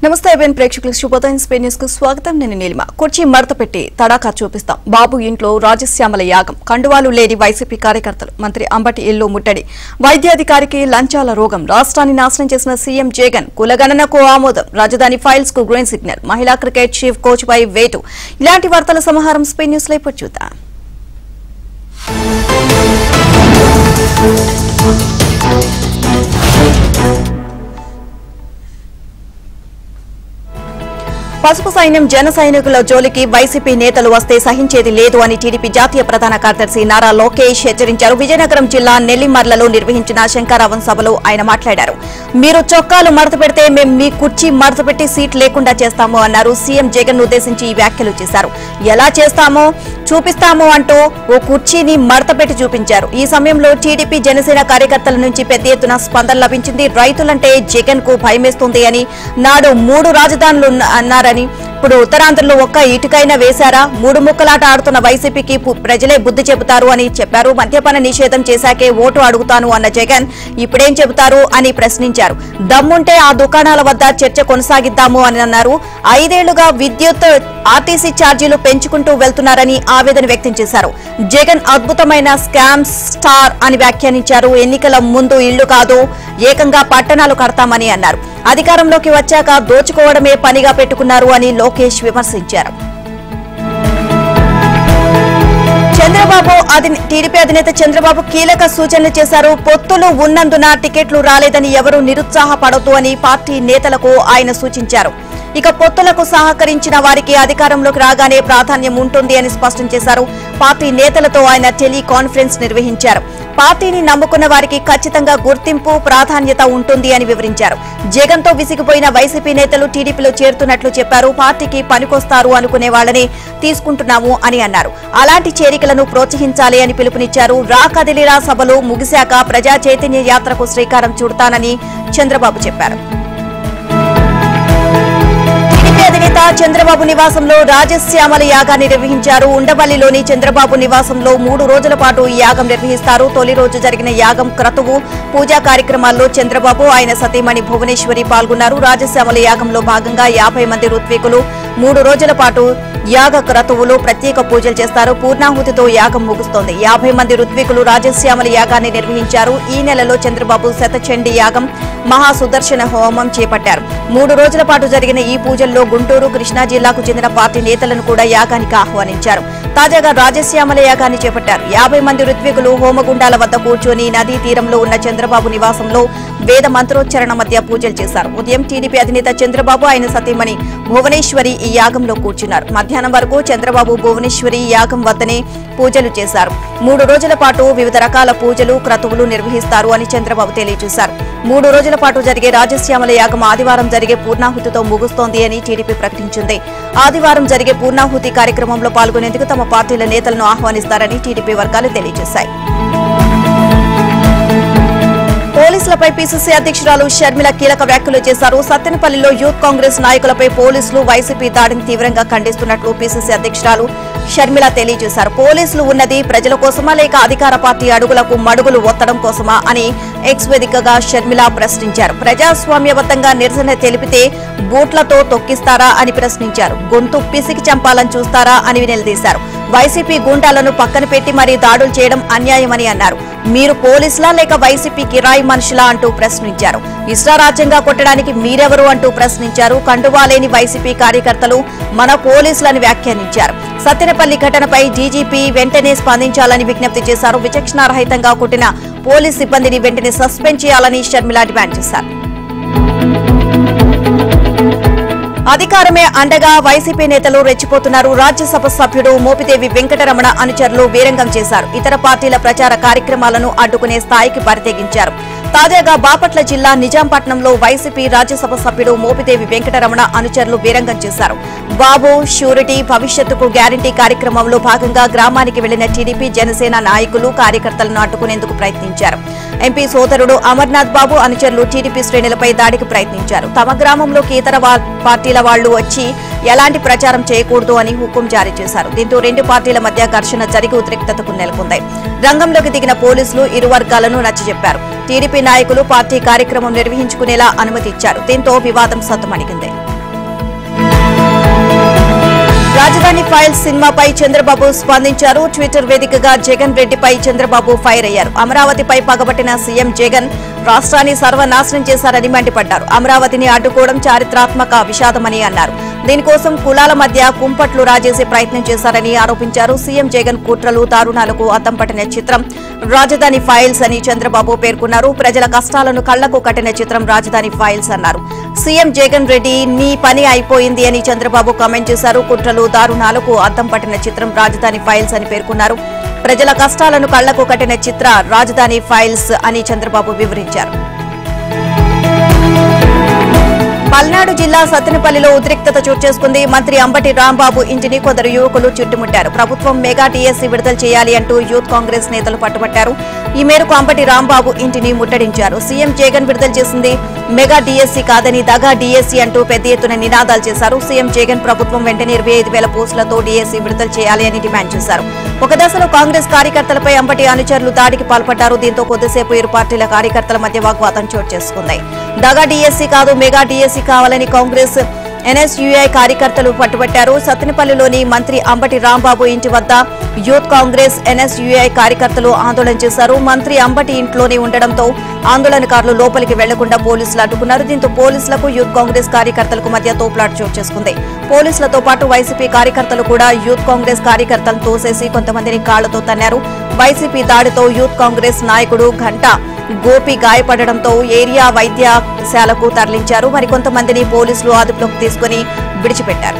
నమస్తే ఏబిఎన్ ప్రేక్షకులకు శుభోదయం స్పెయిన్ న్యూస్ కు స్వాగతం. నేను నీలిమ. కుర్చీ మడత పెట్టి తడాకా చూపిస్తాం. బాబు ఇంట్లో రాజశ్యామల యాగం. కండువాలు లేని వైసీపీ కార్యకర్తలు. మంత్రి అంబటి ఇల్లు ముట్టడి. వైద్యాధికారికి లంచాల రోగం. రాష్ట్రాన్ని నాశనం చేసిన సీఎం జగన్. కులగణనకు ఆమోదం. రాజధాని ఫైల్స్ కు గ్రీన్ సిగ్నల్. మహిళా క్రికెట్ చీఫ్ కోచ్ పై వేటు. ఇలాంటి వార్తల సమాహారం స్పెయిన్ న్యూస్ లో ఇప్పుడు చూద్దాం. పసుపు సైన్యం జన సైనికుల జోలికి వైసీపీ నేతలు వస్తే సహించేది లేదు అని టీడీపీ జాతీయ ప్రధాన కార్యదర్శి నారా లోకేష్ హెచ్చరించారు. విజయనగరం జిల్లా నెల్లిమర్లలో నిర్వహించిన శంకరావం సభలో ఆయన మాట్లాడారు. మీరు చొక్కాలు మడత పెడితే మేం మీ కుర్చీ మడత పెట్టి సీట్ లేకుండా చేస్తాము అన్నారు. సీఎం జగన్ ఉద్దేశించి ఈ వ్యాఖ్యలు చేశారు. ఎలా చేస్తామో చూపిస్తాము అంటూ ఓ కుర్చీని మడత పెట్టి చూపించారు. ఈ సమయంలో టీడీపీ జనసేన కార్యకర్తల నుంచి పెద్ద ఎత్తున స్పందన లభించింది. రైతులంటే జగన్ కు భయమేస్తుంది అని, నాడు 3 రాజధానులు అన్నారని, ఇప్పుడు ఉత్తరాంధ్రలో ఒక్క ఇటుకైనా వేశారా, 3 ముక్కలాట ఆడుతున్న వైసీపీకి ప్రజలే బుద్ధి చెబుతారు అని చెప్పారు. మద్యపాన నిషేధం చేశాకే ఓటు అడుగుతాను అన్న జగన్ ఇప్పుడేం చెబుతారు అని ప్రశ్నించారు. దమ్ముంటే ఆ దుకాణాల వద్ద చర్చ కొనసాగిద్దాము అని అన్నారు. 5 ఏళ్లుగా విద్యుత్ ఆర్టీసీ ఛార్జీలు పెంచుకుంటూ వెళ్తున్నారని ఆవేదన వ్యక్తం చేశారు. జగన్ అద్భుతమైన స్కామ్ స్టార్ అని వ్యాఖ్యానించారు. ఎన్నికల ముందు ఇళ్లు కాదు, ఏకంగా పట్టణాలు కడతామని అన్నారు. అధికారంలోకి వచ్చాక దోచుకోవడమే పనిగా పెట్టుకున్నారు అని లోకేష్ విమర్శించారు. టీడీపీ అధినేత చంద్రబాబు కీలక సూచనలు చేశారు. పొత్తులు ఉన్నందున టికెట్లు రాలేదని ఎవరూ నిరుత్సాహపడొద్దు అని పార్టీ నేతలకు ఆయన సూచించారు. ఇక పొత్తులకు సహకరించిన వారికి అధికారంలోకి రాగానే ప్రాధాన్యం ఉంటుంది అని స్పష్టం చేశారు. పార్టీ నేతలతో ఆయన టెలికాన్ఫరెన్స్ నిర్వహించారు. పార్టీని నమ్ముకున్న వారికి ఖచ్చితంగా గుర్తింపు, ప్రాధాన్యత ఉంటుంది అని వివరించారు. జగన్ తో విసిగిపోయిన వైసీపీ నేతలు టీడీపీలో చేరుతున్నట్లు చెప్పారు. పార్టీకి పనికొస్తారు అనుకునే వాళ్ళని తీసుకుంటున్నాము అని అన్నారు. అలాంటి చేరికలను ప్రోత్సహించాలి అని పిలుపునిచ్చారు. రా కదిలిరా సభలు ముగిశాక ప్రజా చైతన్య యాత్రకు శ్రీకారం చుడతానని చంద్రబాబు చెప్పారు. అధినేత చంద్రబాబు నివాసంలో రాజశ్యామల యాగాన్ని నిర్వహించారు. ఉండవల్లిలోని చంద్రబాబు నివాసంలో 3 రోజుల పాటు ఈ యాగం నిర్వహిస్తారు. తొలి రోజు జరిగిన యాగం క్రతువు పూజా కార్యక్రమాల్లో చంద్రబాబు, ఆయన సతీమణి భువనేశ్వరి పాల్గొన్నారు. రాజశ్యామల యాగంలో భాగంగా 50 మంది ఋత్వికులు 3 రోజుల పాటు యాగ క్రతువులో ప్రత్యేక పూజలు చేస్తారు. పూర్ణాహుతితో యాగం ముగుస్తోంది. 50 మంది ఋత్వికులు రాజశ్యామల యాగాన్ని నిర్వహించారు. ఈ నెలలో చంద్రబాబు శతచండీ యాగం, మహాసుదర్శన హోమం చేపట్టారు. 3 రోజుల పాటు జరిగిన ఈ పూజల్లో గుంటూరు, కృష్ణా జిల్లాకు చెందిన పార్టీ నేతలను కూడా యాగానికి ఆహ్వానించారు. తాజాగా రాజశ్యామల యాగాన్ని చేపట్టారు. 50 మంది ఋత్వికులు హోమగుండాల వద్ద కూర్చొని నదీ తీరంలో ఉన్న చంద్రబాబు నివాసంలో వేద మంత్రోచ్చరణ మధ్య పూజలు చేశారు. ఉదయం టీడీపీ అధినేత చంద్రబాబు, ఆయన సతీమణి భువనేశ్వరి ఈ యాగంలో కూర్చున్నారు. మధ్యాహ్నం వరకు చంద్రబాబు, భువనేశ్వరి యాగం వద్దనే పూజలు చేశారు. 3 రోజుల పాటు వివిధ రకాల పూజలు, క్రతువులు నిర్వహిస్తారు అని చంద్రబాబు తెలియజేశారు. 3 రోజుల పాటు జరిగే రాజశ్యామల యాగం ఆదివారం జరిగే పూర్ణాహుతితో ముగుస్తోంది అని టీడీపీ ప్రకటించింది. ఆదివారం జరిగే పూర్ణాహుతి కార్యక్రమంలో పాల్గొనేందుకు తమ పార్టీల నేతలను ఆహ్వానిస్తారని టీడీపీ వర్గాలు తెలియజేశాయి. పోలీసులపై పీసీసీ అధ్యక్షురాలు షర్మిల కీలక వ్యాఖ్యలు చేశారు. సత్తెనపల్లిలో యూత్ కాంగ్రెస్ నాయకులపై పోలీసులు వైసీపీ దాడిని తీవ్రంగా ఖండిస్తున్నట్లు పీసీసీ అధ్యక్షురాలు షర్మిల తెలియజేశారు. పోలీసులు ఉన్నది ప్రజల కోసమా లేక అధికార పార్టీ అడుగులకు మడుగులు ఒత్తడం కోసమా అని ఎక్స్ వేదికగా షర్మిల ప్రశ్నించారు. ప్రజాస్వామ్యబద్ధంగా నిరసన తెలిపితే బూట్లతో తొక్కిస్తారా అని ప్రశ్నించారు. గొంతు పిసికి చంపాలని చూస్తారా అని నిలదీశారు. వైసీపీ గూండాలను పక్కన పెట్టి మరీ దాడులు చేయడం అన్యాయమని అన్నారు. మీరు పోలీసులా లేక వైసీపీ కిరాయి మనుషులా అంటూ ప్రశ్నించారు. ఇష్టారాజ్యంగా కొట్టడానికి మీరెవరు అంటూ ప్రశ్నించారు. కండువా లేని వైసీపీ కార్యకర్తలు మన పోలీసులని వ్యాఖ్యానించారు. సత్తెనపల్లి ఘటనపై డీజీపీ వెంటనే స్పందించాలని విజ్ఞప్తి చేశారు. విచక్షణారహితంగా కొట్టిన పోలీస్ సిబ్బందిని వెంటనే సస్పెండ్ చేయాలని షర్మిల డిమాండ్ చేశారు. అధికారమే అండగా వైసీపీ నేతలు రెచ్చిపోతున్నారు. రాజ్యసభ సభ్యుడు మోపిదేవి వెంకటరమణ అనుచరులు వీరంగం చేశారు. ఇతర పార్టీల ప్రచార కార్యక్రమాలను అడ్డుకునే స్థాయికి బరితెగించారు. తాజాగా బాపట్ల జిల్లా నిజాంపట్నంలో వైసీపీ రాజ్యసభ సభ్యుడు మోపిదేవి వెంకటరమణ అనుచరులు వీరంగం చేశారు. బాబు షూరిటీ భవిష్యత్తుకు గ్యారంటీ కార్యక్రమంలో భాగంగా గ్రామానికి వెళ్లిన టీడీపీ, జనసేన నాయకులు, కార్యకర్తలను అడ్డుకునేందుకు ప్రయత్నించారు. ఎంపీ సోదరుడు అమర్నాథ్ బాబు అనుచరులు టీడీపీ శ్రేణులపై దాడికి ప్రయత్నించారు. తమ గ్రామంలోకి ఇతర పార్టీల వాళ్లు వచ్చి ఎలాంటి ప్రచారం చేయకూడదు అని హుకుం జారీ చేశారు. దీంతో 2 పార్టీల మధ్య ఘర్షణ జరిగి ఉద్రిక్తతకు నెలకొంది. రంగంలోకి దిగిన పోలీసులు ఇరు వర్గాలను నచ్చజెప్పారు. టీడీపీ నాయకులు పార్టీ కార్యక్రమం నిర్వహించుకునేలా అనుమతి ఇచ్చారు. దీంతో వివాదం సద్దుమణిగింది. రాజధాని ఫైల్స్ సినిమాపై చంద్రబాబు స్పందించారు. ట్విట్టర్ వేదికగా జగన్ రెడ్డిపై చంద్రబాబు ఫైర్ అయ్యారు. అమరావతిపై పగబట్టిన సీఎం జగన్ రాష్ట్రాన్ని సర్వనాశనం చేశారని మండిపడ్డారు. అమరావతిని అడ్డుకోవడం చారిత్రాత్మక విషాదమని అన్నారు. దీనికోసం కులాల మధ్య కుంపట్లు రాజేసే ప్రయత్నం చేశారని ఆరోపించారు. సీఎం జగన్ కుట్రలు దారుణాలకు అద్దం పట్టిన చిత్రం రాజధాని ఫైల్స్ అని చంద్రబాబు పేర్కొన్నారు. ప్రజల కష్టాలను కళ్లకు కట్టిన చిత్రం రాజధాని ఫైల్స్ అన్నారు. సీఎం జగన్ రెడ్డి నీ పని అయిపోయింది అని చంద్రబాబు కామెంట్ చేశారు. కుట్రలు దారుణాలకు అద్దం పట్టిన చిత్రం రాజధాని ఫైల్స్ అని పేర్కొన్నారు. ప్రజల కష్టాలను కళ్లకు కట్టిన చిత్ర రాజధాని ఫైల్స్ అని చంద్రబాబు వివరించారు. పల్నాడు జిల్లా సత్తెనపల్లిలో ఉద్రిక్తత చోటు చేసుకుంది. మంత్రి అంబటి రాంబాబు ఇంటిని కొందరు యువకులు చుట్టుముట్టారు. ప్రభుత్వం మెగా డిఎస్సీ విడుదల చేయాలి అంటూ యూత్ కాంగ్రెస్ నేతలు పట్టుబట్టారు. ఈ మేరకు అంబటి రాంబాబు ఇంటిని ముట్టడించారు. సీఎం జగన్ విడుదల చేసింది మెగా డిఎస్సీ కాదని దగా డిఎస్సీ అంటూ పెద్ద ఎత్తున నినాదాలు చేశారు. సీఎం జగన్ ప్రభుత్వం వెంటనే 25,000 పోస్టులతో డిఎస్సీ విడుదల చేయాలి అని డిమాండ్ చేశారు. ఒక దశలో కాంగ్రెస్ కార్యకర్తలపై అంబటి అనుచరులు దాడికి పాల్పడ్డారు. దీంతో కొద్దిసేపు ఇరు పార్టీల కార్యకర్తల మధ్య వాగ్వాదం చోటు చేసుకుంది. దగా డిఎస్సీ కాదు మెగా డిఎస్సీ కావాలని కాంగ్రెస్ ఎన్ఎస్యుఐ కార్యకర్తలు పట్టుబట్టారు. సత్తెనపల్లిలోని మంత్రి అంబటి రాంబాబు ఇంటి వద్ద యూత్ కాంగ్రెస్ ఎన్ఎస్యుఐ కార్యకర్తలు ఆందోళన చేశారు. మంత్రి అంబటి ఇంట్లోనే ఉండడంతో ఆందోళనకారులు లోపలికి వెళ్లకుండా పోలీసులు అడ్డుకున్నారు. దీంతో పోలీసులకు యూత్ కాంగ్రెస్ కార్యకర్తలకు మధ్య తోపులాట చోటు చేసుకుంది. పోలీసులతో పాటు వైసీపీ కార్యకర్తలు కూడా యూత్ కాంగ్రెస్ కార్యకర్తలను తోసేసి కొంతమందిని కాళ్లతో తన్నారు. వైసీపీ దాడితో యూత్ కాంగ్రెస్ నాయకుడు ఘంటా గోపి గాయపడడంతో ఏరియా వైద్యశాలకు తరలించారు. మరికొంతమందిని పోలీసులు అదుపులోకి తీసుకుని విడిచిపెట్టారు.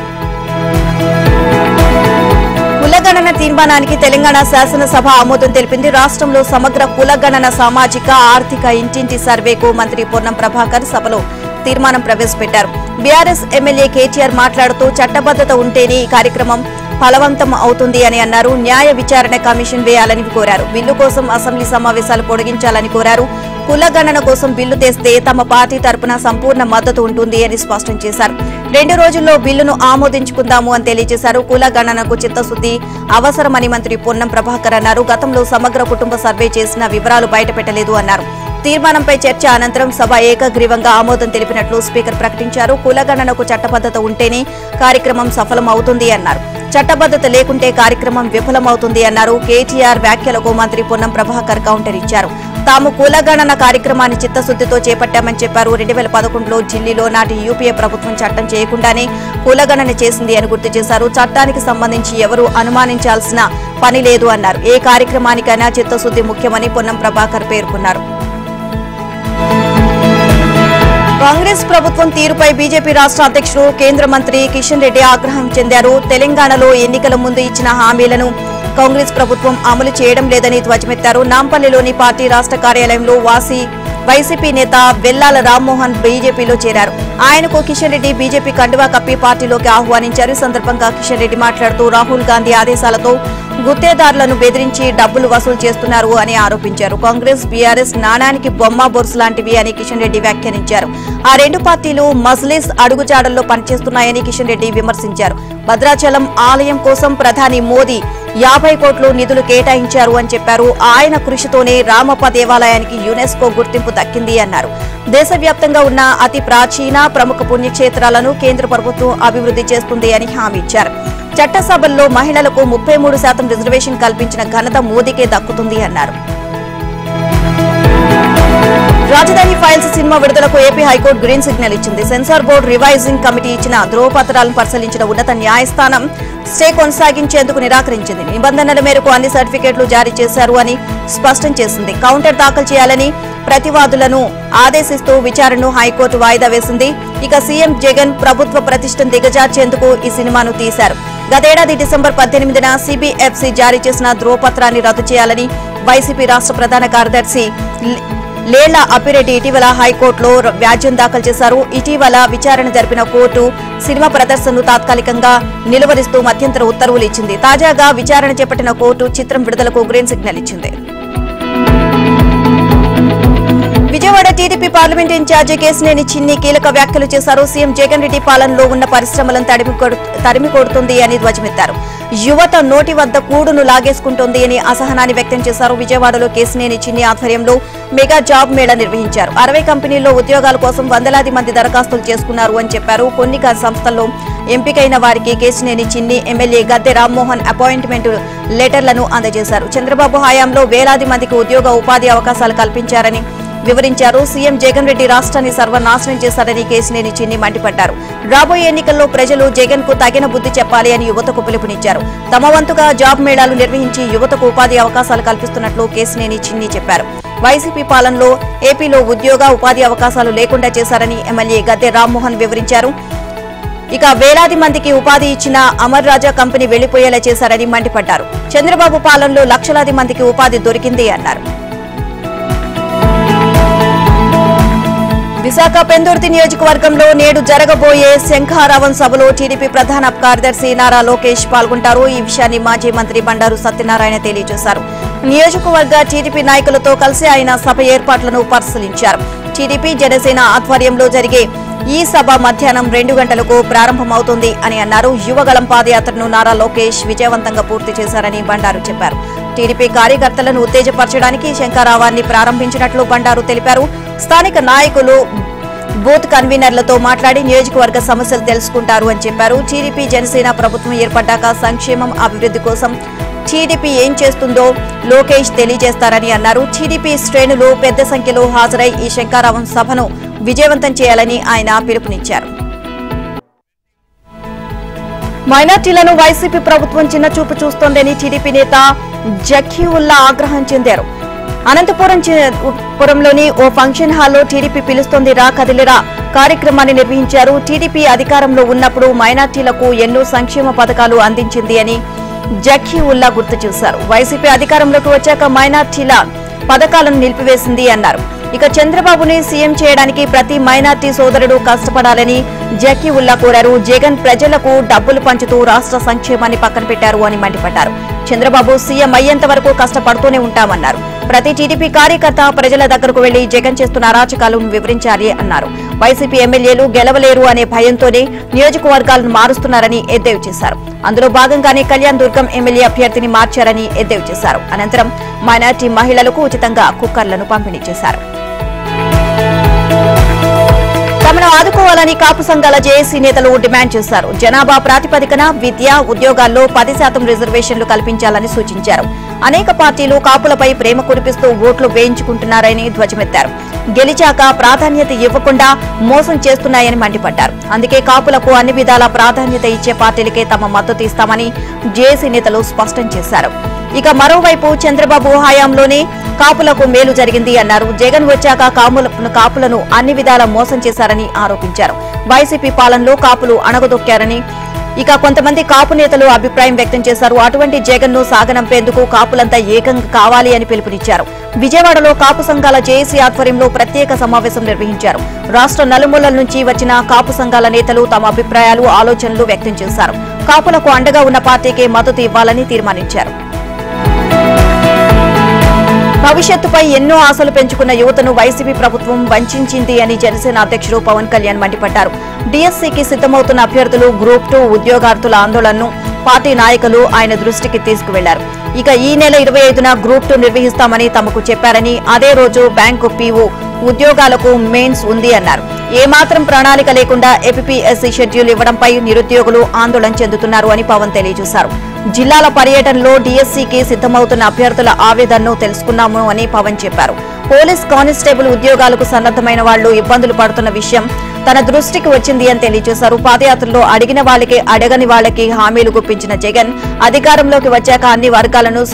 కులగణన తీర్మానానికి తెలంగాణ శాసనసభ ఆమోదం తెలిపింది. రాష్ట్రంలో సమగ్ర కులగణన సామాజిక ఆర్థిక ఇంటింటి సర్వేకు మంత్రి పొన్నం ప్రభాకర్ సభలో తీర్మానం ప్రవేశపెట్టారు. బీఆర్ఎస్ ఎమ్మెల్యే కేటీఆర్ మాట్లాడుతూ చట్టబద్దత ఉంటేనే ఈ కార్యక్రమం ఫలవంతం అవుతుంది అని అన్నారు. న్యాయ విచారణ కమిషన్ వేయాలని కోరారు. బిల్లు కోసం అసెంబ్లీ సమావేశాలు పొడిగించాలని కోరారు. కులగణన కోసం బిల్లు తెస్తే తమ పార్టీ తరపున సంపూర్ణ మద్దతు ఉంటుంది అని స్పష్టం చేశారు. 2 రోజుల్లో బిల్లును ఆమోదించుకుందాము అని తెలియజేశారు. కులగణనకు చిత్తశుద్ది అవసరమని మంత్రి పొన్నం ప్రభాకర్ అన్నారు. గతంలో సమగ్ర కుటుంబ సర్వే చేసిన వివరాలు బయటపెట్టలేదు అన్నారు. తీర్మానంపై చర్చ అనంతరం సభ ఏకగ్రీవంగా ఆమోదం తెలిపినట్లు స్పీకర్ ప్రకటించారు. కులగణనకు చట్టబద్దత ఉంటేనే కార్యక్రమం సఫలం అవుతుంది అన్నారు. చట్టబద్దత లేకుంటే కార్యక్రమం విఫలమవుతుంది అన్నారు. కేటీఆర్ వ్యాఖ్యలకు మంత్రి పొన్నం ప్రభాకర్ కౌంటర్ ఇచ్చారు. తాము కులగణన కార్యక్రమాన్ని చిత్తశుద్దితో చేపట్టామని చెప్పారు. 2011లో ఢిల్లీలో నాటి యూపీఏ ప్రభుత్వం చట్టం చేయకుండానే కులగణన చేసింది అని గుర్తు చేశారు. చట్టానికి సంబంధించి ఎవరూ అనుమానించాల్సిన పని లేదు అన్నారు. ఏ కార్యక్రమానికైనా చిత్తశుద్ది ముఖ్యమని పొన్నం ప్రభాకర్ పేర్కొన్నారు. కాంగ్రెస్ ప్రభుత్వం తీరుపై బీజేపీ రాష్ట్ర అధ్యక్షుడు కేంద్ర మంత్రి కిషన్ రెడ్డి ఆగ్రహం చెందారు. తెలంగాణలో ఎన్నికల ముందు ఇచ్చిన హామీలను కాంగ్రెస్ ప్రభుత్వం అమలు చేయడం లేదని ధ్వజమెత్తారు. నాంపల్లిలోని పార్టీ రాష్ట్ర కార్యాలయంలో వైసీపీ నేత వెల్లాల రామ్మోహన్ బీజేపీలో చేరారు. ఆయనకు కిషన్ రెడ్డి బీజేపీ కండువా కప్పి పార్టీలోకి ఆహ్వానించారు. ఈ సందర్భంగా కిషన్ రెడ్డి మాట్లాడుతూ రాహుల్ గాంధీ ఆదేశాలతో గుత్తేదారులను బెదిరించి డబ్బులు వసూలు చేస్తున్నారు అని ఆరోపించారు. కాంగ్రెస్ బీఆర్ఎస్ నాణానికి బొమ్మ బొరుసు లాంటివి అని కిషన్ రెడ్డి వ్యాఖ్యానించారు. ఆ 2 పార్టీలు మజ్లిస్ అడుగుజాడల్లో పనిచేస్తున్నాయని కిషన్ రెడ్డి విమర్శించారు. భద్రాచలం ఆలయం కోసం ప్రధాని మోదీ 50 కోట్లు నిధులు కేటాయించారు అని చెప్పారు. ఆయన కృషితోనే రామప్ప దేవాలయానికి యునెస్కో గుర్తింపు దక్కింది అన్నారు. దేశవ్యాప్తంగా ఉన్న అతి ప్రాచీన ప్రముఖ పుణ్యక్షేత్రాలను కేంద్ర ప్రభుత్వం అభివృద్ధి చేస్తుంది అని హామీ ఇచ్చారు. చట్టసభల్లో మహిళలకు 33% రిజర్వేషన్ కల్పించిన ఘనత మోదీకే దక్కుతుంది అన్నారు. రాజధాని ఫైల్స్ సినిమా విడుదలకు ఏపీ హైకోర్టు గ్రీన్ సిగ్నల్ ఇచ్చింది. సెన్సార్ బోర్డు రివైజింగ్ కమిటీ ఇచ్చిన ధ్రువపత్రాలను పరిశీలించిన ఉన్నత న్యాయస్థానం స్టే కొనసాగించేందుకు నిరాకరించింది. నిబంధనల మేరకు అన్ని సర్టిఫికెట్లు జారీ చేశారు అని స్పష్టం చేసింది. కౌంటర్ దాఖలు చేయాలని ప్రతివాదులను ఆదేశిస్తూ విచారణను హైకోర్టు వాయిదా వేసింది. ఇక సీఎం జగన్ ప్రభుత్వ ప్రతిష్టను దిగజార్చేందుకు ఈ సినిమాను తీశారు. గతేడాది డిసెంబర్ 18న సిబిఎఫ్సి జారీ చేసిన ధ్రువపత్రాన్ని రద్దు చేయాలని వైసీపీ రాష్ట్ర ప్రధాన కార్యదర్శి లేళ్ల అప్పిరెడ్డి ఇటీవల హైకోర్టులో వ్యాజ్యం దాఖలు చేశారు. ఇటీవల విచారణ జరిపిన కోర్టు సినిమా ప్రదర్శనను తాత్కాలికంగా నిలువరిస్తూ మధ్యంతర ఉత్తర్వులు ఇచ్చింది. తాజాగా విచారణ చేపట్టిన కోర్టు చిత్రం విడుదలకు గ్రీన్ సిగ్నల్ ఇచ్చింది. Vijayawada TDP parliament incharge Kesineni Chinni కీలక వ్యాఖ్యలు చేశారు. సీఎం జగన్ రెడ్డి పాలనలో ఉన్న పరిశ్రమలను తరిమి కొడుతుంది అని ధ్వజమెత్తారు. యువత నోటి వద్ద కూడును లాగేసుకుంటోంది అని అసహనాన్ని వ్యక్తం చేశారు. విజయవాడలో కేశినేని చిన్ని ఆధ్వర్యంలో మెగా జాబ్ మేళా నిర్వహించారు. 60 కంపెనీల్లో ఉద్యోగాల కోసం వందలాది మంది దరఖాస్తులు చేసుకున్నారు అని చెప్పారు. కొన్ని సంస్థల్లో ఎంపికైన వారికి కేశినేని చిన్ని ఎమ్మెల్యే గద్దె రామ్మోహన్ అపాయింట్మెంట్ లెటర్లను అందజేశారు. చంద్రబాబు హయాంలో వేలాది మందికి ఉద్యోగ ఉపాధి అవకాశాలు కల్పించారని వివరించారు. సీఎం జగన్ రెడ్డి రాష్ట్రాన్ని సర్వనాశనం చేశారని కేశినేని చిన్ని మండిపడ్డారు. రాబోయే ఎన్నికల్లో ప్రజలు జగన్ కు తగిన బుద్ధి చెప్పాలి అని యువతకు పిలుపునిచ్చారు. తమ వంతుగా జాబ్ మేళాలు నిర్వహించి యువతకు ఉపాధి అవకాశాలు కల్పిస్తున్నట్లు కేశినేని చిన్ని చెప్పారు. వైసీపీ పాలనలో ఏపీలో ఉద్యోగ ఉపాధి అవకాశాలు లేకుండా చేశారని ఎమ్మెల్యే గద్దె రామ్మోహన్ వివరించారు. ఇక వేలాది మందికి ఉపాధి ఇచ్చిన అమర్ రాజా కంపెనీ వెళ్లిపోయేలా చేశారని మండిపడ్డారు. చంద్రబాబు పాలనలో లక్షలాది మందికి ఉపాధి దొరికింది అన్నారు. విశాఖ పెందుర్తి నియోజకవర్గంలో నేడు జరగబోయే శంఖారావం సభలో టీడీపీ ప్రధాన కార్యదర్శి నారా లోకేష్ పాల్గొంటారు. ఈ విషయాన్ని మాజీ మంత్రి బండారు సత్యనారాయణ తెలియజేశారు. నియోజకవర్గ టీడీపీ నాయకులతో కలిసి ఆయన సభ ఏర్పాట్లను పరిశీలించారు. టీడీపీ జనసేన ఆధ్వర్యంలో జరిగే ఈ సభ మధ్యాహ్నం 2 గంటలకు ప్రారంభమవుతుంది అని అన్నారు. యువగళం పాదయాత్రను నారా లోకేష్ విజయవంతంగా పూర్తి చేశారని బండారు చెప్పారు. టీడీపీ కార్యకర్తలను ఉత్తేజపరచడానికి శంఖారావాన్ని ప్రారంభించినట్లు బండారు తెలిపారు. స్థానిక నాయకులు బూత్ కన్వీనర్లతో మాట్లాడి నియోజకవర్గ సమస్యలు తెలుసుకుంటారు అని చెప్పారు. టీడీపీ జనసేన ప్రభుత్వం ఏర్పడ్డాక సంక్షేమం అభివృద్ధి కోసం టీడీపీ ఏం చేస్తుందో లోకేష్ తెలియజేస్తారని అన్నారు. టీడీపీ శ్రేణులు పెద్ద సంఖ్యలో హాజరై ఈ శంఖారావం సభను విజయవంతం చేయాలని ఆయన పిలుపునిచ్చారు. మైనార్టీలను వైసీపీ ప్రభుత్వం చిన్నచూపు చూస్తోందని టీడీపీ నేత జకీవుల్లా ఆగ్రహం చెందారు. అనంతపురంలోని ఓ ఫంక్షన్ హాల్లో టీడీపీ పిలుస్తోంది రా కదిలిరా కార్యక్రమాన్ని నిర్వహించారు. టీడీపీ అధికారంలో ఉన్నప్పుడు మైనార్టీలకు ఎన్నో సంక్షేమ పథకాలు అందించింది అని జకీవుల్లా గుర్తు చేశారు. వైసీపీ అధికారంలోకి వచ్చాక మైనార్టీల పథకాలను నిలిపివేసింది అన్నారు. ఇక చంద్రబాబుని సీఎం చేయడానికి ప్రతి మైనార్టీ సోదరుడు కష్టపడాలని జకీవుల్లా కోరారు. జగన్ ప్రజలకు డబ్బులు పంచుతూ రాష్ట్ర సంక్షేమాన్ని పక్కన పెట్టారు అని మండిపడ్డారు. చంద్రబాబు సీఎం అయ్యేంత వరకు కష్టపడుతూనే ఉంటామన్నారు. ప్రతి టీడీపీ కార్యకర్త ప్రజల దగ్గరకు వెళ్లి జగన్ చేస్తున్న అరాచకాలను వివరించాలి అన్నారు. వైసీపీ ఎమ్మెల్యేలు గెలవలేరు అనే భయంతోనే నియోజకవర్గాలను మారుస్తున్నారని ఎద్దేవి చేశారు. అందులో భాగంగానే కళ్యాణ్ దుర్గం ఎమ్మెల్యే అభ్యర్థిని మార్చారని ఎద్దేవి చేశారు. అనంతరం మైనార్టీ మహిళలకు ఉచితంగా కుక్కర్లను పంపిణీ చేశారు. తమను ఆదుకోవాలని కాపు సంఘాల జేఏసీ నేతలు డిమాండ్ చేశారు. జనాభా ప్రాతిపదికన విద్య, ఉద్యోగాల్లో 10% రిజర్వేషన్లు కల్పించాలని సూచించారు. అనేక పార్టీలు కాపులపై ప్రేమ కురిపిస్తూ ఓట్లు వేయించుకుంటున్నారని ధ్వజమెత్తారు. గెలిచాక ప్రాధాన్యత ఇవ్వకుండా మోసం చేస్తున్నాయని మండిపడ్డారు. అందుకే కాపులకు అన్ని విధాల ప్రాధాన్యత ఇచ్చే పార్టీలకే తమ మద్దతు ఇస్తామని జేఏసీ నేతలు స్పష్టం చేశారు. ఇక మరోవైపు చంద్రబాబు హయాంలోనే కాపులకు మేలు జరిగింది అన్నారు. జగన్ వచ్చాక కాపులను అన్ని విధాల మోసం చేశారని ఆరోపించారు. వైసీపీ పాలనలో కాపులు అణగదొక్కారని ఇక కొంతమంది కాపు నేతలు అభిప్రాయం వ్యక్తం చేశారు. అటువంటి జగన్ ను సాగనంపేందుకు కాపులంతా ఏకంగా కావాలి అని పిలుపునిచ్చారు. విజయవాడలో కాపు సంఘాల జేఏసీ ఆధ్వర్యంలో ప్రత్యేక సమావేశం నిర్వహించారు. రాష్ట్ర నలుమూలల నుంచి వచ్చిన కాపు సంఘాల నేతలు తమ అభిప్రాయాలు, ఆలోచనలు వ్యక్తం చేశారు. కాపులకు అండగా ఉన్న పార్టీకే మద్దతు ఇవ్వాలని తీర్మానించారు. భవిష్యత్తుపై ఎన్నో ఆశలు పెంచుకున్న యువతను వైసీపీ ప్రభుత్వం వంచింది అని జనసేన అధ్యక్షుడు పవన్ కళ్యాణ్ మండిపడ్డారు. డీఎస్సీకి సిద్దమవుతున్న అభ్యర్థులు గ్రూప్ 2 ఉద్యోగార్థుల ఆందోళనను పార్టీ నాయకులు ఆయన దృష్టికి తీసుకువెళ్లారు. ఇక ఈ నెల 25న గ్రూప్ 2 నిర్వహిస్తామని తమకు చెప్పారని, అదే రోజు బ్యాంకు పీఓ ఉద్యోగాలకు మెయిన్స్ ఉంది అన్నారు. ఏమాత్రం ప్రణాళిక లేకుండా ఏపీఎస్సీ షెడ్యూల్ ఇవ్వడంపై నిరుద్యోగులు ఆందోళన చెందుతున్నారు అని పవన్ తెలియజేశారు. జిల్లాల పర్యటనలో డీఎస్సీకి సిద్దమవుతున్న అభ్యర్థుల ఆవేదనను తెలుసుకున్నాము అని పవన్ చెప్పారు. పోలీస్ కానిస్టేబుల్ ఉద్యోగాలకు సన్నద్దమైన వాళ్లు ఇబ్బందులు పడుతున్న విషయం తన దృష్టికి వచ్చింది అని తెలియజేశారు. పాదయాత్రలో అడిగిన వాళ్ళకి అడగని వాళ్ళకి హామీలు గుప్పించిన జగన్ అధికారంలోకి వచ్చాక అన్ని వర్గాలను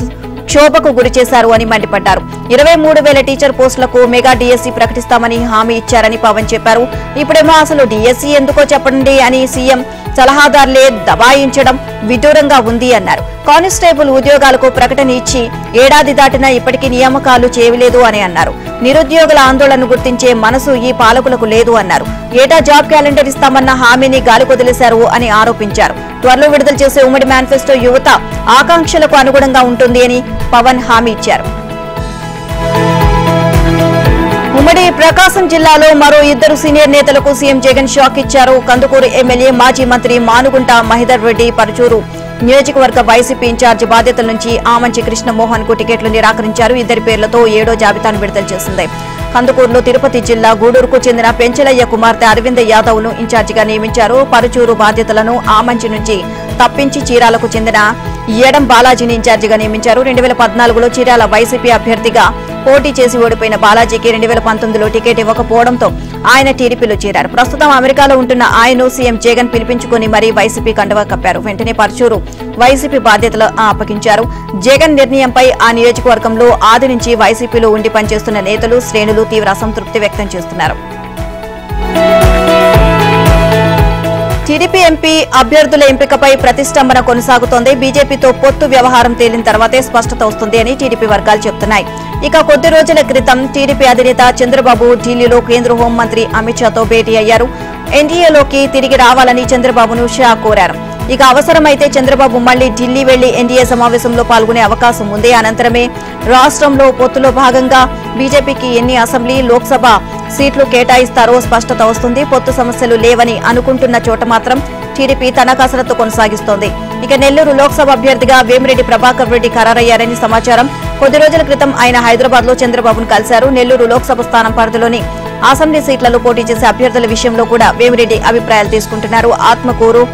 క్షోభకు గురి చేశారు అని మండిపడ్డారు. 23,000 టీచర్ పోస్టులకు మెగా డీఎస్సీ ప్రకటిస్తామని హామీ ఇచ్చారని పవన్ చెప్పారు. ఇప్పుడేమో అసలు డీఎస్సీ ఎందుకో చెప్పండి అని సీఎం సలహాదారులే దబాయించడం విడ్డూరంగా ఉంది అన్నారు. కానిస్టేబుల్ ఉద్యోగాలకు ప్రకటన ఇచ్చి ఏడాది దాటినా ఇప్పటికీ నియామకాలు చేయలేదు అని అన్నారు. నిరుద్యోగుల ఆందోళనను గుర్తించే మనసు ఈ పాలకులకు లేదు అన్నారు. ఏటా జాబ్ క్యాలెండర్ ఇస్తామన్న హామీని గాలికొదిలేశారు అని ఆరోపించారు. త్వరలో విడుదల చేసే ఉమ్మడి మేనిఫెస్టో యువత ఆకాంక్షలకు అనుగుణంగా ఉంటుంది అని పవన్ హామీ ఇచ్చారు. ఉమ్మడి ఉమ్మడి ప్రకాశం జిల్లాలో మరో ఇద్దరు సీనియర్ నేతలకు సీఎం జగన్ షాక్ ఇచ్చారు. కందుకూరు ఎమ్మెల్యే మాజీ మంత్రి మానుగుంట మహిదర్ రెడ్డి పరుచూరు నియోజకవర్గ వైసీపీ ఇన్ఛార్జి బాధ్యతల నుంచి ఆమంచి కృష్ణమోహన్ కు టికెట్లు నిరాకరించారు. ఇద్దరి పేర్లతో 7వ జాబితాను విడుదల చేసింది. కందుకూరులో తిరుపతి జిల్లా గూడూరుకు చెందిన పెంచలయ్య కుమార్తె అరవింద యాదవ్ ను ఇన్ఛార్జిగా నియమించారు. పరుచూరు బాధ్యతలను ఆమంచి నుంచి తప్పించి చీరాలకు చెందిన ఎడం బాలాజీని ఇన్ఛార్జిగా నియమించారు. 2014లో చీరాల వైసీపీ అభ్యర్థిగా పోటీ చేసి ఓడిపోయిన బాలాజీకి 2019లో టికెట్ ఇవ్వకపోవడంతో ఆయన టీడీపీలో చేరారు. ప్రస్తుతం అమెరికాలో ఉంటున్న ఆయన్ను సీఎం జగన్ పిలిపించుకుని మరీ వైసీపీ కండువా కప్పారు. వెంటనే పరుచూరు వైసీపీ బాధ్యతలు అప్పగించారు. జగన్ నిర్ణయంపై ఆ నియోజకవర్గంలో ఆది నుంచి వైసీపీలో ఉండి పనిచేస్తున్న నేతలు శ్రేణులు తీవ్ర అసంతృప్తి వ్యక్తం చేస్తున్నారు. టీడీపీ ఎంపీ అభ్యర్థుల ఎంపికపై ప్రతిష్టంభన కొనసాగుతోంది. బీజేపీతో పొత్తు వ్యవహారం తేలిన తర్వాతే స్పష్టత వస్తుంది అని టీడీపీ వర్గాలు చెబుతున్నాయి. ఇక కొద్ది రోజుల క్రితం టీడీపీ అధినేత చంద్రబాబు ఢిల్లీలో కేంద్ర హోంమంత్రి అమిత్ షాతో భేటీ అయ్యారు. ఎన్డీఏలోకి తిరిగి రావాలని చంద్రబాబును షా కోరారు. ఇక అవసరమైతే చంద్రబాబు మళ్లీ ఢిల్లీ వెళ్లి ఎన్డీఏ సమావేశంలో పాల్గొనే అవకాశం ఉంది. అనంతరమే రాష్ట్రంలో పొత్తులో భాగంగా బీజేపీకి ఎన్ని అసెంబ్లీ, లోక్సభ సీట్లు కేటాయిస్తారో స్పష్టత వస్తుంది. పొత్తు సమస్యలు లేవని అనుకుంటున్న చోట మాత్రం టీడీపీ తన కసరత్తు కొనసాగిస్తోంది. ఇక నెల్లూరు లోక్సభ అభ్యర్థిగా వేమిరెడ్డి ప్రభాకర్ రెడ్డి ఖరారయ్యారని సమాచారం. కొద్ది రోజుల క్రితం ఆయన హైదరాబాద్ లో చంద్రబాబును కలిశారు. నెల్లూరు లోక్సభ స్థానం పరిధిలోని అసెంబ్లీ సీట్లలో పోటీ చేసే అభ్యర్థుల విషయంలో కూడా వేమిరెడ్డి అభిప్రాయాలు తీసుకుంటున్నారు. ఆత్మకూరు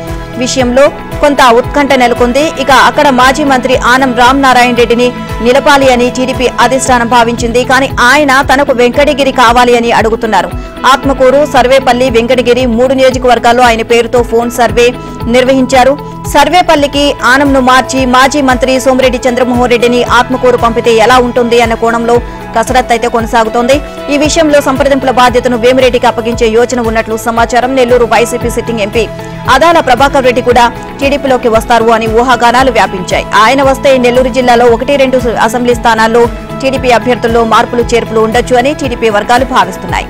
విషయంలో కొంత ఉత్కంఠ నెలకొంది. ఇక అక్కడ మాజీ మంత్రి ఆనం రామనారాయణ రెడ్డిని నిలపాలి అని టీడీపీ అధిష్టానం భావించింది. కానీ ఆయన తనకు వెంకటగిరి కావాలి అని అడుగుతున్నారు. ఆత్మకూరు, సర్వేపల్లి, వెంకటగిరి 3 నియోజకవర్గాల్లో ఆయన పేరుతో ఫోన్ సర్వే నిర్వహించారు. సర్వేపల్లికి ఆనంను మార్చి మాజీ మంత్రి సోమిరెడ్డి చంద్రమోహన్ రెడ్డిని ఆత్మకూరు పంపితే ఎలా ఉంటుంది అన్న కోణంలో కసరత్తు అయితే కొనసాగుతోంది. ఈ విషయంలో సంప్రదింపుల బాధ్యతను వేమిరెడ్డికి అప్పగించే యోచన ఉన్నట్లు సమాచారం. Nellore YCP sitting MP Adala Prabhakar Reddy కూడా టీడీపీలోకి వస్తారు అని ఊహాగానాలు వ్యాపించాయి. ఆయన వస్తే నెల్లూరు జిల్లాలో 1-2 అసెంబ్లీ స్థానాల్లో టీడీపీ అభ్యర్థుల్లో మార్పులు చేర్పులు ఉండొచ్చు అని టీడీపీ వర్గాలు భావిస్తున్నాయి.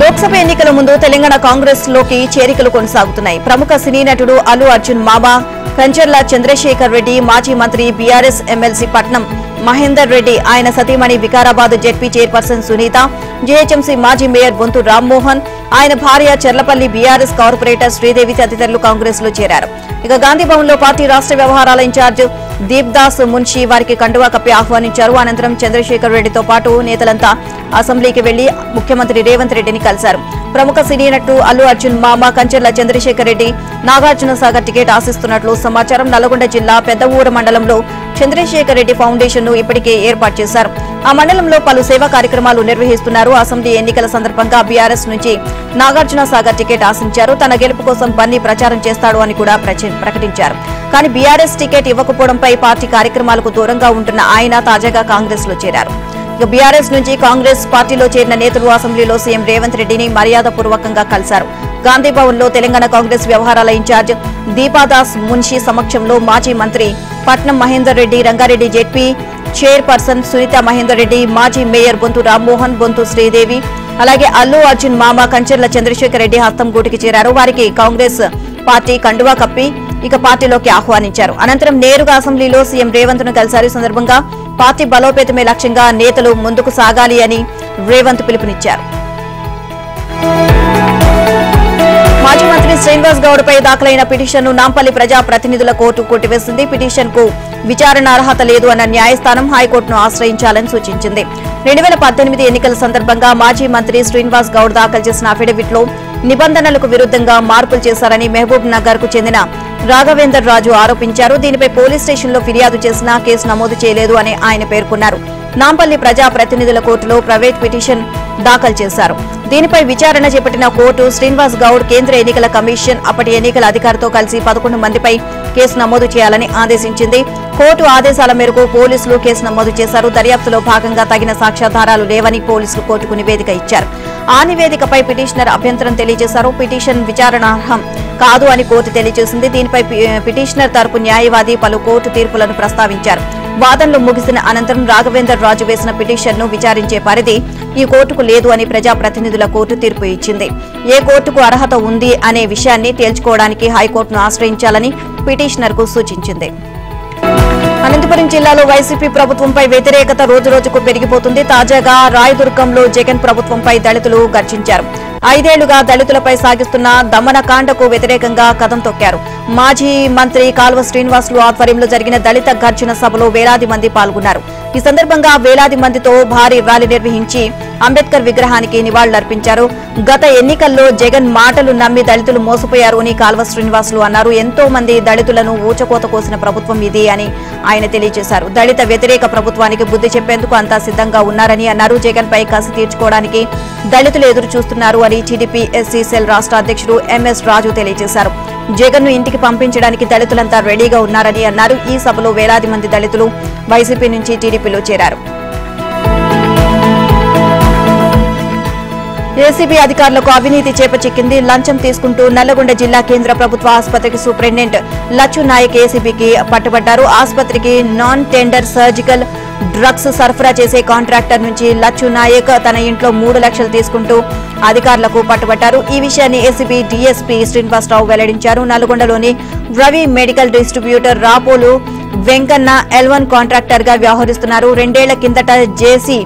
లోక్సభ ఎన్నికల ముందు తెలంగాణ కాంగ్రెస్ లోకి చేరికలు కొనసాగుతున్నాయి. ప్రముఖ సినీ నటుడు అల్లు అర్జున్ మామ కంచర్ల చంద్రశేఖర్ రెడ్డి, మాజీ మంత్రి బీఆర్ఎస్ ఎమ్మెల్సీ పట్నం మహేందర్ రెడ్డి, ఆయన సతీమణి Vikarabad ZP chairperson Sunitha, GHMC మాజీ మేయర్ బొంతు రామ్మోహన్, ఆయన భార్య చెర్లపల్లి బీఆర్ఎస్ కార్పొరేటర్ శ్రీదేవి తదితరులు కాంగ్రెస్ లో చేరారు. ఇక గాంధీభవన్ లో పార్టీ రాష్ట్ర వ్యవహారాల ఇన్ఛార్జ్ దీప్దాస్ మున్షి వారికి కండువా కప్పి ఆహ్వానించారు. అనంతరం చంద్రశేఖర్ రెడ్డితో పాటు నేతలంతా అసెంబ్లీకి వెళ్లి ముఖ్యమంత్రి రేవంత్ రెడ్డిని కలిశారు. ప్రముఖ సినీ నటుడు అల్లు అర్జున్ మామ కంచర్ల చంద్రశేఖర్ రెడ్డి నాగార్జున సాగర్ టికెట్ ఆశిస్తున్నట్లు సమాచారం. నల్గొండ జిల్లా పెద్దవూర మండలంలో చంద్రశేఖర్ రెడ్డి ఫౌండేషన్ ను ఇప్పటికే ఏర్పాటు చేశారు. ఆ మండలంలో పలు సేవా కార్యక్రమాలు నిర్వహిస్తున్నారు. అసెంబ్లీ ఎన్నికల సందర్భంగా బీఆర్ఎస్ నుంచి నాగార్జున సాగర్ టికెట్ ఆశించారు. తన గెలుపు కోసం బన్నీ ప్రచారం చేస్తాడు అని కూడా ప్రకటించారు. కానీ బీఆర్ఎస్ టికెట్ ఇవ్వకపోవడంపై పార్టీ కార్యక్రమాలకు దూరంగా ఉంటున్న ఆయన తాజాగా కాంగ్రెస్ లో చేరారు. ఇక బీఆర్ఎస్ నుంచి కాంగ్రెస్ పార్టీలో చేరిన నేతలు అసెంబ్లీలో సీఎం రేవంత్ రెడ్డిని మర్యాదపూర్వకంగా కలిశారు. గాంధీభవన్ లో తెలంగాణ కాంగ్రెస్ వ్యవహారాల ఇన్ఛార్జ్ దీపాదాస్ మున్షి సమక్షంలో మాజీ మంత్రి పట్నం మహేందర్ రెడ్డి, రంగారెడ్డి జెడ్పీ చైర్పర్సన్ సునీత మహేందర్ రెడ్డి, మాజీ మేయర్ బొంతు రామ్మోహన్, బొంతు శ్రీదేవి, అలాగే అల్లు అర్జున్ మామ కంచర్ల చంద్రశేఖర్ రెడ్డి హస్తం గూటికి చేరారు. వారికి కాంగ్రెస్ పార్టీ కండువా కప్పి ఇక పార్టీలోకి ఆహ్వానించారు. అనంతరం నేరుగా అసెంబ్లీలో సీఎం రేవంత్ ను కలిశారు. ఈ సందర్భంగా పార్టీ బలోపేతమే లక్ష్యంగా నేతలు ముందుకు సాగాలి అని రేవంత్ పిలుపునిచ్చారు. మాజీ మంత్రి శ్రీనివాస్ గౌడ్ పై దాఖలైన పిటిషన్ ను నాంపల్లి ప్రజా ప్రతినిధుల కోర్టు కొట్టివేసింది. పిటిషన్ కు విచారణ అర్హత లేదు అన్న న్యాయస్థానం హైకోర్టును ఆశ్రయించాలని సూచించింది. 2018 ఎన్నికల సందర్భంగా మాజీ మంత్రి శ్రీనివాస్ గౌడ్ దాఖలు చేసిన అఫిడవిట్ లో నిబంధనలకు విరుద్ధంగా మార్పులు చేశారని మహబూబ్ నగర్ కు చెందిన రాఘవేందర్ రాజు ఆరోపించారు. దీనిపై పోలీస్ స్టేషన్లో ఫిర్యాదు చేసినా కేసు నమోదు చేయలేదు అని ఆయన పేర్కొన్నారు. నాంపల్లి ప్రజా ప్రతినిధుల కోర్టులో ప్రైవేట్ పిటిషన్ దాఖలు చేశారు. దీనిపై విచారణ చేపట్టిన కోర్టు శ్రీనివాస్ గౌడ్, కేంద్ర ఎన్నికల కమిషన్ అప్పటి ఎన్నికల అధికారితో కలిసి 11 మందిపై కేసు నమోదు చేయాలని ఆదేశించింది. కోర్టు ఆదేశాల మేరకు పోలీసులు కేసు నమోదు చేశారు. దర్యాప్తులో భాగంగా తగిన సాక్ష్యాధారాలు లేవని పోలీసులు కోర్టుకు నివేదిక ఇచ్చారు. ఆ నివేదికపై పిటిషనర్ అభ్యంతరం తెలియజేశారు. పిటిషన్ విచారణార్హం కాదు అని కోర్టు తెలియజేసింది. దీనిపై పిటిషనర్ తరపు న్యాయవాది పలు కోర్టు తీర్పులను ప్రస్తావించారు. వాదనలు ముగిసిన అనంతరం రాఘవేందర్ రాజు వేసిన పిటిషన్ ను విచారించే పరిధి ఈ కోర్టుకు లేదు అని ప్రజాప్రతినిధుల కోర్టు తీర్పు ఇచ్చింది. ఏ కోర్టుకు అర్హత ఉంది అనే విషయాన్ని తేల్చుకోవడానికి హైకోర్టును ఆశ్రయించాలని పిటిషనర్ కు సూచించింది. అనంతపురం జిల్లాలో వైసీపీ ప్రభుత్వంపై వ్యతిరేకత రోజురోజుకు పెరిగిపోతుంది. తాజాగా రాయదుర్గంలో జగన్ ప్రభుత్వంపై దళితులు గర్జించారు. 5 ఏళ్లుగా దళితులపై సాగిస్తున్న దమనకాండకు వ్యతిరేకంగా కదం తొక్కారు. మాజీ మంత్రి కాల్వ శ్రీనివాసులు ఆధ్వర్యంలో జరిగిన దళిత గర్జన సభలో వేలాది మంది పాల్గొన్నారు. ఈ సందర్భంగా వేలాది మందితో భారీ ర్యాలీ నిర్వహించి అంబేద్కర్ విగ్రహానికి నివాళులర్పించారు. గత ఎన్నికల్లో జగన్ మాటలు నమ్మి దళితులు మోసపోయారు అని కాల్వ శ్రీనివాసులు అన్నారు. ఎంతో మంది దళితులను ఊచకోత కోసిన ప్రభుత్వం ఇది అని ఆయన తెలియజేశారు. దళిత వ్యతిరేక ప్రభుత్వానికి బుద్ధి చెప్పేందుకు అంతా సిద్ధంగా ఉన్నారని అన్నారు. జగన్ పై కసి తీర్చుకోవడానికి దళితులు ఎదురు చూస్తున్నారు అని టీడీపీ ఎస్సీ సెల్ రాష్ట్ర అధ్యక్షుడు ఎంఎస్ రాజు తెలియజేశారు. జగన్ ను ఇంటికి పంపించడానికి దళితులంతా రెడీగా ఉన్నారని అన్నారు. ఈ సభలో వేలాది మంది దళితులు వైసీపీ నుంచి టీడీపీలో చేరారు. ఏసీబీ అధికారులకు అవినీతి చేపచిక్కింది. లంచం తీసుకుంటూ నల్లగొండ జిల్లా కేంద్ర ప్రభుత్వ ఆసుపత్రికి సూపరింటెండెంట్ లచ్చు నాయక్ ఏసీబీకి పట్టుబడ్డారు. ఆసుపత్రికి నాన్ టెండర్ సర్జికల్ డ్రగ్స్ సరఫరా చేసే కాంట్రాక్టర్ నుంచి లచ్చు నాయక్ తన ఇంట్లో 3 లక్షలు తీసుకుంటూ అధికారులకు పట్టుబట్టారు. ఈ విషయాన్ని ఏసీబీ డీఎస్పీ శ్రీనివాసరావు వెల్లడించారు. నల్గొండలోని Ravi medical distributor Rapolu Venkanna L1 contractor గా వ్యవహరిస్తున్నారు. 2 ఏళ్ల కిందట జేసీ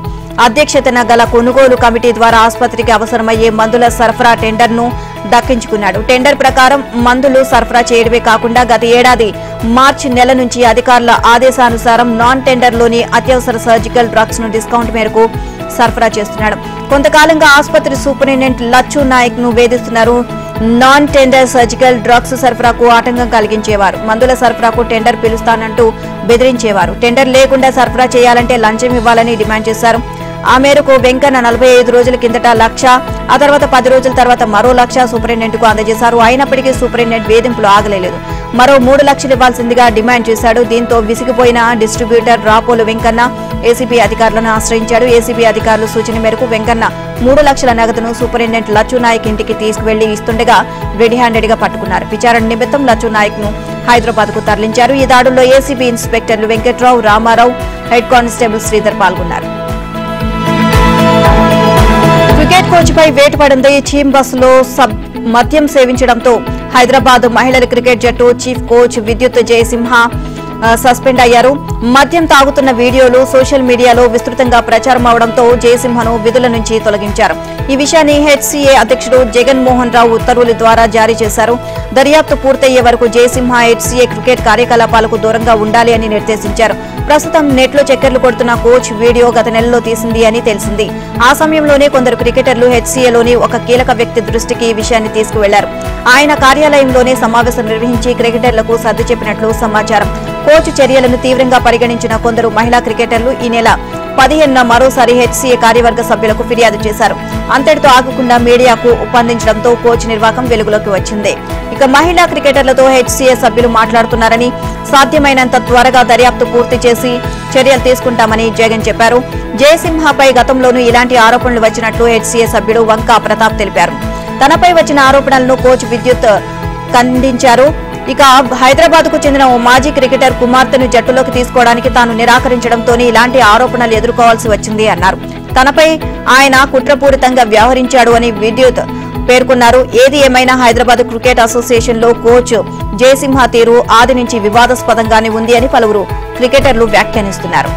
అధ్యక్షతన గల కొనుగోలు కమిటీ ద్వారా ఆసుపత్రికి అవసరమయ్యే మందుల సరఫరా టెండర్ ను దక్కించుకున్నాడు. టెండర్ ప్రకారం మందులు సరఫరా చేయడమే కాకుండా గత ఏడాది మార్చి నెల నుంచి అధికారుల ఆదేశానుసారం నాన్ టెండర్ లోని అత్యవసర సర్జికల్ డ్రగ్స్ ను డిస్కౌంట్ మేరకు సరఫరా చేస్తున్నాడు. కొంతకాలంగా ఆసుపత్రి సూపరింటెండెంట్ లచ్చు నాయక్ ను వేధిస్తున్నారు. నాన్ టెండర్ సర్జికల్ డ్రగ్స్ సరఫరాకు ఆటంకం కలిగించేవారు. మందుల సరఫరాకు టెండర్ పిలుస్తానంటూ బెదిరించేవారు. టెండర్ లేకుండా సరఫరా చేయాలంటే లంచం ఇవ్వాలని డిమాండ్ చేశారు. ఆ మేరకు వెంకన్న 45 రోజుల కిందట 1 లక్ష, ఆ తర్వాత 10 రోజుల తర్వాత మరో 1 లక్ష సూపరింటెండెంట్ కు అందజేశారు. అయినప్పటికీ సూపరింటెండెంట్ వేధింపులు ఆగలేదు. మరో 3 లక్షలు ఇవ్వాల్సిందిగా డిమాండ్ చేశాడు. దీంతో విసిగిపోయిన డిస్ట్రిబ్యూటర్ రాపోలు వెంకన్న ఏసీబీ అధికారులను ఆశ్రయించాడు. ఏసీబీ అధికారుల సూచన మేరకు వెంకన్న 3 లక్షల నగదును సూపరింటెండెంట్ లచ్చు నాయక్ ఇంటికి తీసుకువెళ్లి ఇస్తుండగా రెడీ హ్యాండెడ్ గా పట్టుకున్నారు. విచారణ నిమిత్తం లచ్చు నాయక్ ను హైదరాబాద్ కు తరలించారు. ఈ దాడుల్లో ఏసీబీ ఇన్స్పెక్టర్లు వెంకట్రావు, రామారావు, హెడ్ కానిస్టేబుల్ శ్రీధర్ పాల్గొన్నారు. క్రికెట్ కోచ్ పై వేటు పడింది. టీమ్ బస్సులో మద్యం సేవించడంతో హైదరాబాద్ మహిళల క్రికెట్ జట్టు చీఫ్ కోచ్ విద్యుత్ జయసింహ సస్పెండ్ అయ్యారు. మద్యం తాగుతున్న వీడియోలు సోషల్ మీడియాలో విస్తృతంగా ప్రచారం అవడంతో జయసింహను విధుల నుంచి తొలగించారు. ఈ విషయాన్ని హెచ్సీఏ అధ్యక్షుడు జగన్ మోహన్ రావు ఉత్తర్వుల ద్వారా జారీ చేశారు. దర్యాప్తు పూర్తయ్యే వరకు జయసింహ హెచ్సీఏ క్రికెట్ కార్యకలాపాలకు దూరంగా ఉండాలి అని నిర్దేశించారు. ప్రస్తుతం నెట్లో చక్కర్లు కొడుతున్న కోచ్ వీడియో గత నెలలో తీసింది అని తెలిసింది. ఆ సమయంలోనే కొందరు క్రికెటర్లు హెచ్సీఏలోని ఒక కీలక వ్యక్తి దృష్టికి ఈ విషయాన్ని తీసుకువెళ్లారు. ఆయన కార్యాలయంలోనే సమావేశం నిర్వహించి క్రికెటర్లకు సర్ది చెప్పినట్లు సమాచారం. కోచ్ చర్యలను తీవ్రంగా పరిగణించిన కొందరు మహిళా క్రికెటర్లు ఈ నెల 15న మరోసారి హెచ్సీఏ కార్యవర్గ సభ్యులకు ఫిర్యాదు చేశారు. అంతటితో ఆగకుండా మీడియాకు ఉప్పందించడంతో కోచ్ నిర్వాకం వెలుగులోకి వచ్చింది. ఇక మహిళా క్రికెటర్లతో హెచ్సీఏ సభ్యులు మాట్లాడుతున్నారని, సాధ్యమైనంత త్వరగా దర్యాప్తు పూర్తి చేసి చర్యలు తీసుకుంటామని జగన్ చెప్పారు. జయసింహపై గతంలోనూ ఇలాంటి ఆరోపణలు వచ్చినట్లు హెచ్సీఏ సభ్యుడు వంకా ప్రతాప్ తెలిపారు. తనపై వచ్చిన ఆరోపణలను కోచ్ విద్యుత్ ఖండించారు. ఇక హైదరాబాద్ కు చెందిన ఓ మాజీ క్రికెటర్ కుమార్తెను జట్టులోకి తీసుకోవడానికి తాను నిరాకరించడంతోనే ఇలాంటి ఆరోపణలు ఎదుర్కోవాల్సి వచ్చింది అన్నారు. తనపై ఆయన కుట్రపూరితంగా వ్యవహరించాడు అని విద్యుత్ పేర్కొన్నారు. ఏది ఏమైనా హైదరాబాద్ క్రికెట్ అసోసియేషన్ లో కోచ్ జయసింహ తీరు ఆది నుంచి వివాదాస్పదంగానే ఉంది అని పలువురు క్రికెటర్లు వ్యాఖ్యానిస్తున్నారు.